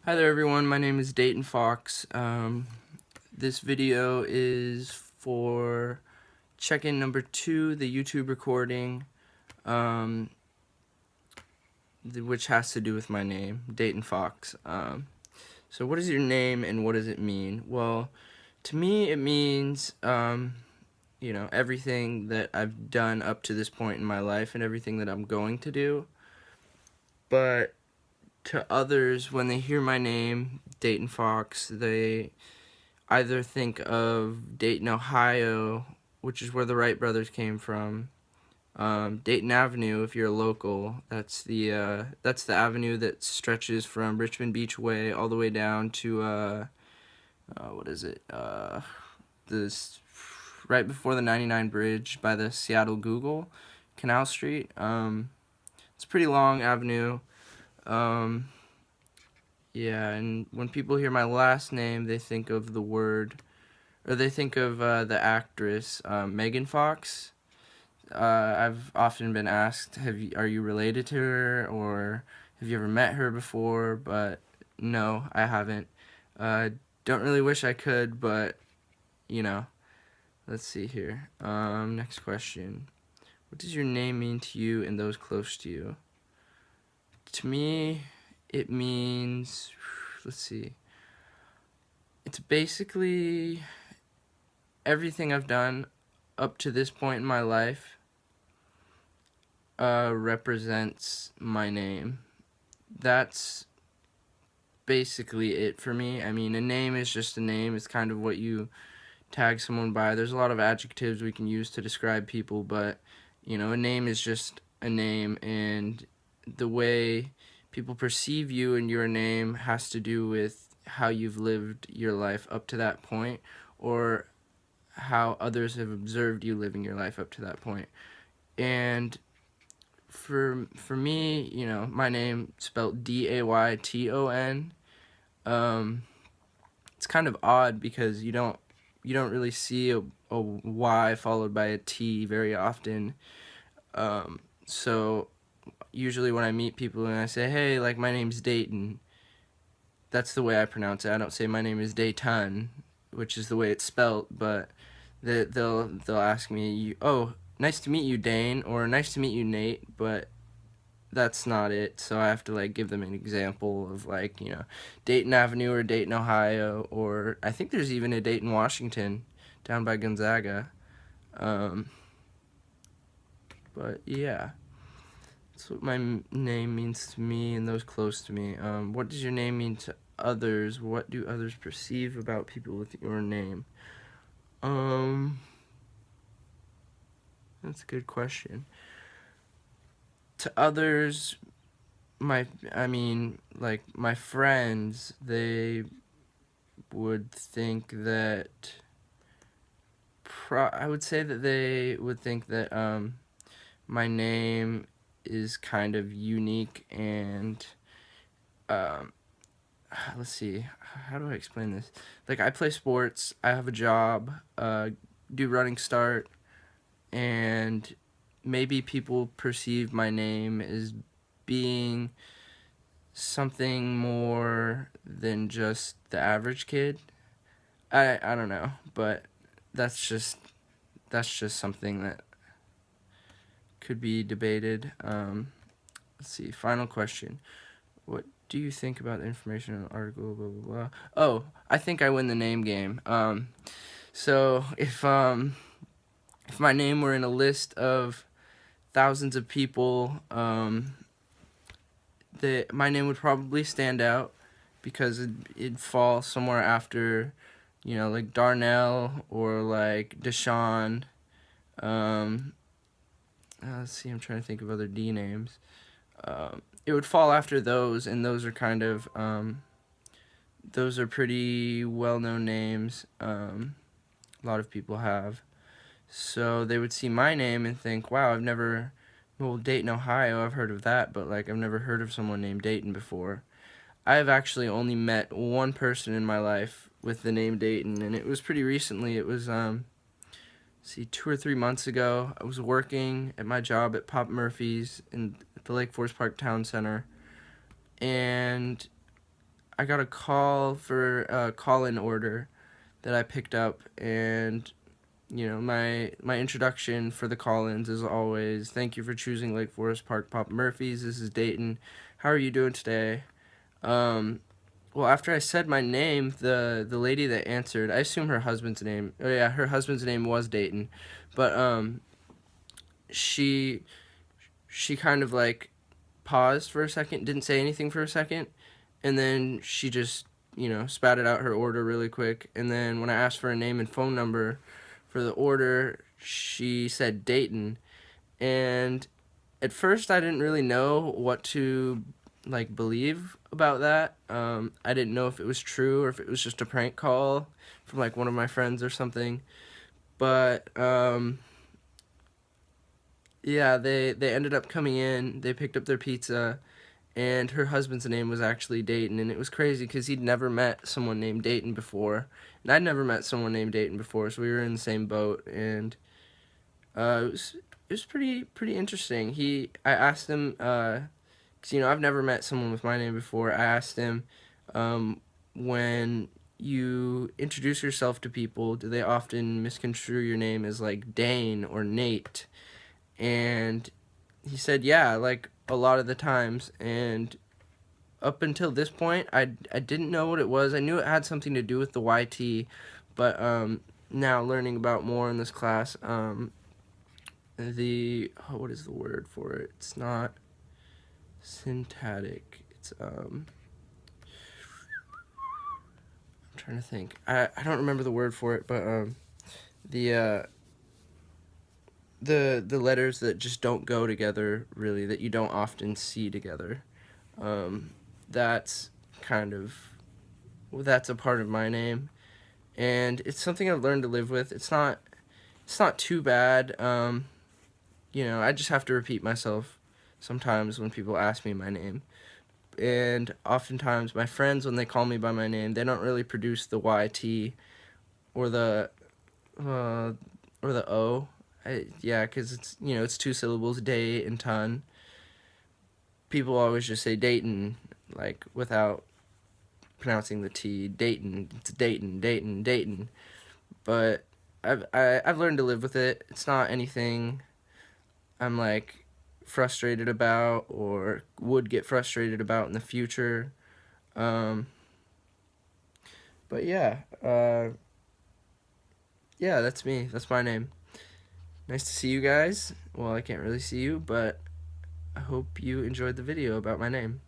Hi there everyone, my name is Dayton Fox. This video is for check-in number 2, the YouTube recording, which has to do with my name, Dayton Fox. So what is your name and what does it mean? Well, to me it means, everything that I've done up to this point in my life and everything that I'm going to do. But to others, when they hear my name, Dayton Fox, they either think of Dayton, Ohio, which is where the Wright brothers came from. Dayton Avenue, if you're a local, that's the avenue that stretches from Richmond Beach Way all the way down to what is it? This right before the 99 bridge by the Seattle Google, Canal Street. It's a pretty long avenue. Yeah, and when people hear my last name, they think of they think of the actress Megan Fox. I've often been asked, are you related to her, or have you ever met her before? But no, I haven't. Don't really wish I could, but let's see here. Next question. What does your name mean to you and those close to you? To me, it means, let's see. It's basically everything I've done up to this point in my life represents my name. That's basically it for me. I mean, a name is just a name. It's kind of what you tag someone by. There's a lot of adjectives we can use to describe people, but a name is just a name, and the way people perceive you and your name has to do with how you've lived your life up to that point, or how others have observed you living your life up to that point. And for me, my name spelled Dayton. It's kind of odd because you don't really see a Y followed by a T very often. So usually when I meet people and I say, hey, like, my name's Dayton, that's the way I pronounce it. I don't say my name is Dayton, which is the way it's spelt, but they'll ask me, oh, nice to meet you, Dane, or nice to meet you, Nate, but that's not it. So I have to give them an example of Dayton Avenue or Dayton, Ohio, or I think there's even a Dayton, Washington, down by Gonzaga. But yeah, that's what my name means to me and those close to me. What does your name mean to others? What do others perceive about people with your name? That's a good question. To others, my friends, they would think that I would say that they would think that my name is kind of unique, and let's see, how do I explain this? I play sports, I have a job, do running start, and maybe people perceive my name as being something more than just the average kid. I don't know, but that's just something that could be debated. Let's see. Final question. What do you think about the information in the article? Blah blah blah. Oh, I think I win the name game. So if my name were in a list of thousands of people, my name would probably stand out because it'd fall somewhere after, like Darnell or like Deshaun. Let's see, I'm trying to think of other D names. It would fall after those, and those are kind of those are pretty well-known names. A lot of people have. So they would see my name and think, wow, well, Dayton, Ohio, I've heard of that, but I've never heard of someone named Dayton before. I've actually only met one person in my life with the name Dayton, and it was pretty recently. It was 2 or 3 months ago. I was working at my job at Pop Murphy's at the Lake Forest Park Town Center, and I got a call for a call-in order that I picked up, and my introduction for the call-ins is always, "Thank you for choosing Lake Forest Park Papa Murphy's. This is Dayton. How are you doing today?" Um, well, after I said my name, the lady that answered, I assume her husband's name. Oh yeah, her husband's name was Dayton, but she she kind of like paused for a second, didn't say anything for a second, and then she just spatted out her order really quick. And then when I asked for a name and phone number for the order, she said Dayton. And at first I didn't really know what to like believe about that. I didn't know if it was true or if it was just a prank call from like one of my friends or something. But yeah, they ended up coming in. They picked up their pizza, and her husband's name was actually Dayton, and it was crazy because he'd never met someone named Dayton before, and I'd never met someone named Dayton before, so we were in the same boat. And it was pretty interesting. I asked him, 'cause I've never met someone with my name before. I asked him, when you introduce yourself to people, do they often misconstrue your name as like Dane or Nate? And he said, yeah, like a lot of the times. And up until this point, I didn't know what it was. I knew it had something to do with the YT, but now learning about more in this class, what is the word for it? It's not syntactic. It's I'm trying to think. I don't remember the word for it, but the uh, the letters that just don't go together, really, that you don't often see together. That's kind of that's a part of my name, and it's something I've learned to live with. It's not too bad. I just have to repeat myself sometimes when people ask me my name. And oftentimes my friends, when they call me by my name, they don't really produce the YT or uh, the O. Yeah, because it's two syllables, day and ton. People always just say Dayton, like without pronouncing the T. Dayton, it's Dayton, Dayton, Dayton. But I've learned to live with it. It's not anything I'm like frustrated about or would get frustrated about in the future. Um, but yeah, that's me. That's my name. Nice to see you guys. Well, I can't really see you, but I hope you enjoyed the video about my name.